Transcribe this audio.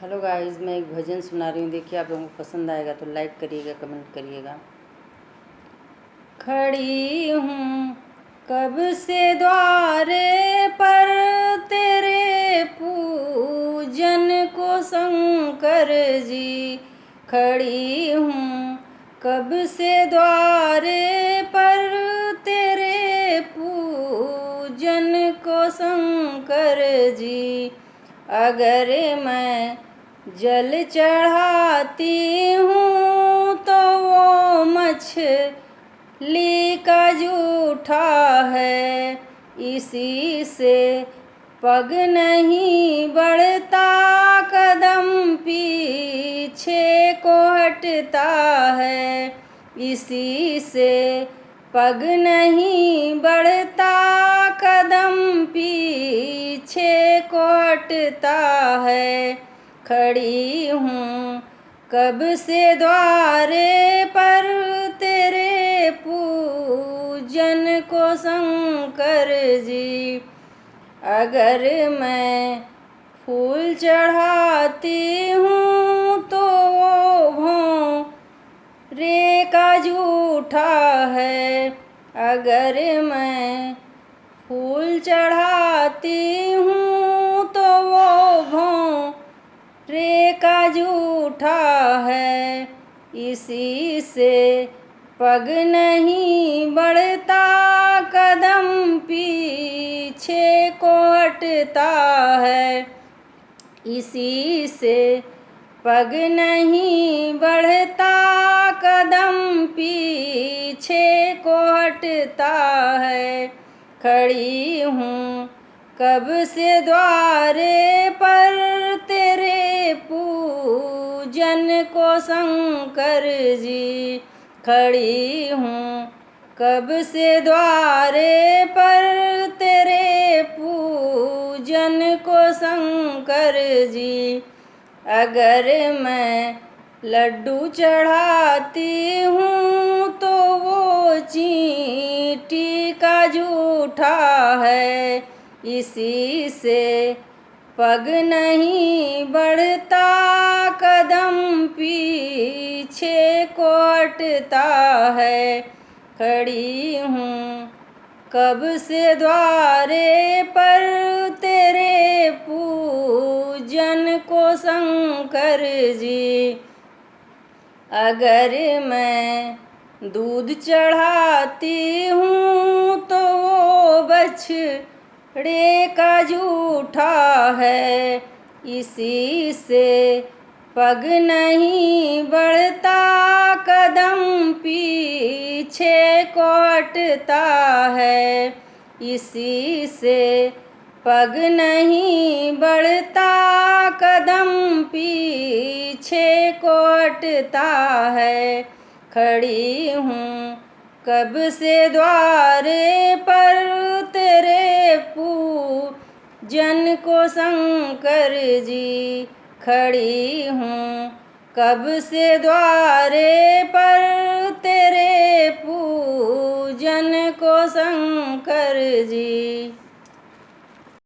Hello guys, मैं एक भजन सुना रही हूँ। देखिए, आप लोगों को पसंद आएगा तो लाइक करिएगा, कमेंट करिएगा। खड़ी हूँ कब से द्वारे पर, तेरे पूजन को शंकर जी। खड़ी हूँ कब से द्वारे पर, तेरे पूजन को शंकर जी। अगर मैं जल चढ़ाती हूँ तो वो मछली का जूठा है। इसी से पग नहीं बढ़ता, कदम पीछे को हटता है। इसी से पग नहीं बढ़ता, कदम पीछे को हटता है। खड़ी हूँ कब से द्वारे पर, तेरे पूजन को शंकर जी। अगर मैं फूल चढ़ाती हूँ तो वो भौरे का जूठा है। अगर मैं फूल चढ़ाती हूँ तो वो भौरे का जूठा है। इसी से पग नहीं बढ़ता, कदम पीछे को हटता है। इसी से पग नहीं बढ़ता, कदम पीछे को हटता है। खड़ी हूँ कब से द्वारे पर, तेरे पूजन को शंकर जी। खड़ी हूँ कब से द्वारे पर, तेरे पूजन को शंकर जी। अगर मैं लड्डू चढ़ाती हूँ तो वो चींटी का जूठा है। इसी से पग नहीं बढ़ता, कदम पीछे को हटता है। खड़ी हूँ कब से द्वारे पर, तेरे पूजन को शंकर जी। अगर मैं दूध चढ़ाती हूँ तो वो बछड़े का जूठा है। इसी से पग नहीं बढ़ता, कदम पीछे को हटता है। इसी से पग नहीं बढ़ता, कदम पीछे को हटता है। खड़ी हूँ कब से द्वारे पर, तेरे पूजन को शंकर जी। खड़ी हूँ कब से द्वारे पर, तेरे पूजन को शंकर जी।